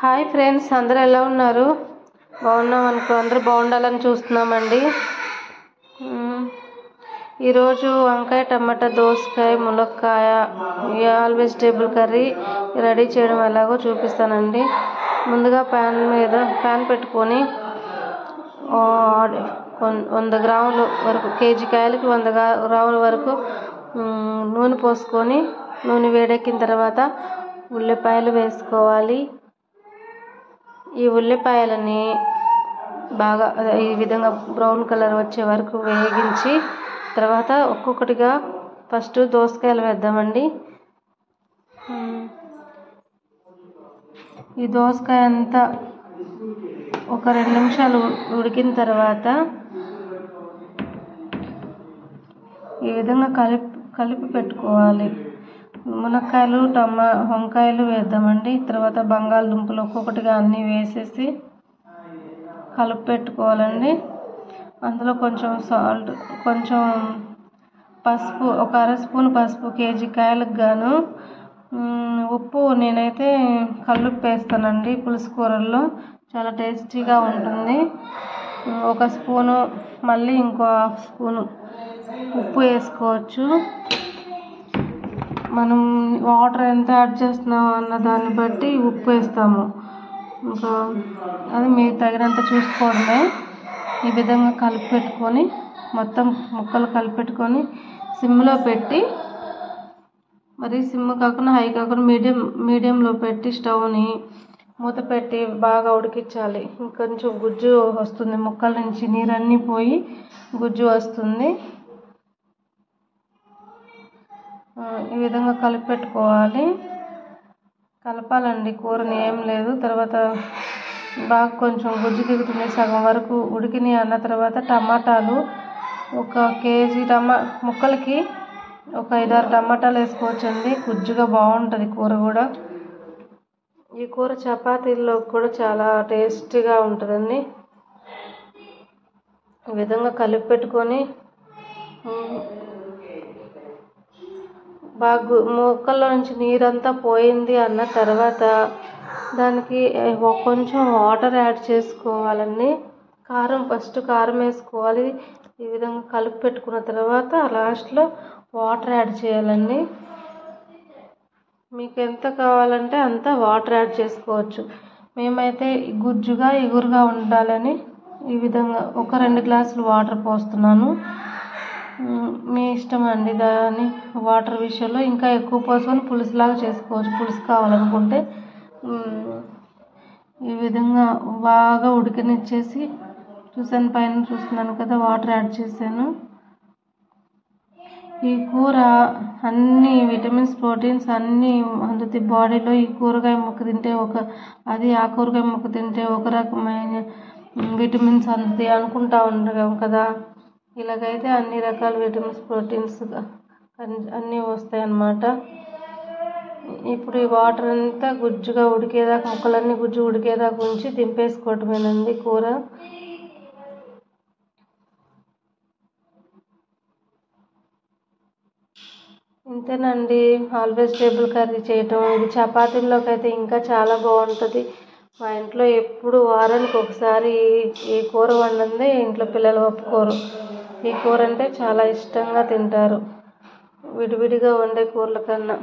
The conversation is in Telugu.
హాయ్ ఫ్రెండ్స్, అందరూ ఎలా ఉన్నారు? బాగున్నాం అనుకో. అందరూ బాగుండాలని చూస్తున్నామండి. ఈరోజు వంకాయ, టమాటా, దోసకాయ, ములక్కాయ ఆల్ వెజిటేబుల్ కర్రీ రెడీ చేయడం ఎలాగో చూపిస్తానండి. ముందుగా ప్యాన్ పెట్టుకొని 100 గ్రాములు వరకు, కేజీ కాయలకి 100 గ్రాముల వరకు నూనె పోసుకొని, నూనె వేడెక్కిన తర్వాత ఉల్లిపాయలు వేసుకోవాలి. ఈ ఉల్లిపాయలని బాగా ఈ విధంగా బ్రౌన్ కలర్ వచ్చే వరకు వేగించి తర్వాత ఒక్కొక్కటిగా ఫస్ట్ దోసకాయలు వేద్దామండి. ఈ దోసకాయ అంతా ఒక 2 నిమిషాలు ఉడికిన తర్వాత ఈ విధంగా కలిపి పెట్టుకోవాలి. మునక్కాయలు, వంకాయలు వేద్దామండి. తర్వాత బంగాళదుంపలు ఒక్కొక్కటిగా అన్నీ వేసేసి కలిపి పెట్టుకోవాలండి. అందులో కొంచెం సాల్ట్, కొంచెం పసుపు, ఒక 1/2 స్పూన్ పసుపు, కేజీ కాయలకు గాను ఉప్పు నేనైతే కల్లుప్పు వేస్తానండి. పులుసు కూరల్లో చాలా టేస్టీగా ఉంటుంది. 1 స్పూను, మళ్ళీ ఇంకో 1/2 స్పూను ఉప్పు వేసుకోవచ్చు. మనం వాటర్ ఎంత యాడ్ చేస్తున్నాం అన్న దాన్ని బట్టి ఉప్పు వేస్తాము. ఇంకా అది మీకు తగినంత చూసుకోవడమే. ఈ విధంగా కలిపి పెట్టుకొని, మొత్తం ముక్కలు కలిపి పెట్టుకొని సిమ్లో పెట్టి, మరి సిమ్ కాకుండా హై కాకుండా మీడియంలో పెట్టి స్టవ్ని మూత పెట్టి బాగా ఉడికించాలి. ఇంకొంచెం గుజ్జు వస్తుంది, ముక్కల నుంచి నీరన్నీ పోయి గుజ్జు వస్తుంది. ఈ విధంగా కలిపి పెట్టుకోవాలి. కలపాలండి, కూరని ఏం లేదు. తర్వాత బాగా కొంచెం గుజ్జు దిగుతుంది, సగం వరకు ఉడికినాయి అన్న తర్వాత టమాటాలు, 1 కేజీ ముక్కలకి ఒక 5-6 టమాటాలు వేసుకోవచ్చండి. గుజ్జుగా బాగుంటుంది కూర కూడా. ఈ కూర చపాతీల్లో కూడా చాలా టేస్టీగా ఉంటుందండి. ఈ విధంగా కలిపి పెట్టుకొని బాగా ముక్కల్లో నుంచి నీరంతా పోయింది అన్న తర్వాత దానికి కొంచెం వాటర్ యాడ్ చేసుకోవాలండి. ఫస్ట్ కారం వేసుకోవాలి. ఈ విధంగా కలిపి పెట్టుకున్న తర్వాత లాస్ట్లో వాటర్ యాడ్ చేయాలండి. మీకు ఎంత కావాలంటే అంత వాటర్ యాడ్ చేసుకోవచ్చు. మేమైతే గుజ్జుగా ఎగురుగా ఉండాలని ఈ విధంగా ఒక 2 గ్లాసులు వాటర్ పోస్తున్నాను. మీ ఇష్టం అండి. దాని వాటర్ విషయంలో ఇంకా ఎక్కువ పోసుకొని పులుసులాగా చేసుకోవచ్చు, పులుసు కావాలనుకుంటే. ఈ విధంగా బాగా ఉడికనిచ్చేసి పైన చూస్తున్నాను కదా, వాటర్ యాడ్ చేశాను. ఈ కూర అన్ని విటమిన్స్, ప్రోటీన్స్ అన్నీ అందుతాయి బాడీలో. ఈ కూరగాయ ముక్క తింటే ఆ కూరగాయ ముక్క తింటే ఒక రకమైన విటమిన్స్ అందుతాయి అనుకుంటా ఉంటాం కదా. ఇలాగైతే అన్ని రకాల విటమిన్స్, ప్రోటీన్స్ అన్నీ వస్తాయి అన్నమాట. ఇప్పుడు ఈ వాటర్ అంతా గుజ్జుగా ఉడికేదాకా, ముక్కలన్నీ గుజ్జు ఉడికేదాకా ఉంచి దింపేసుకోవటమేనండి కూర. ఇంతేనండి ఆల్ వెజిటేబుల్ కర్రీ చేయటం. ఇది చపాతీల్లోకి అయితే ఇంకా చాలా బాగుంటుంది. మా ఇంట్లో ఎప్పుడు వారానికి ఒకసారి ఈ కూర వండింది ఇంట్లో పిల్లలు ఒప్పుకోరు. ఈ కూర అంటే చాలా ఇష్టంగా తింటారు, విడివిడిగా వండే కూరల కన్నా.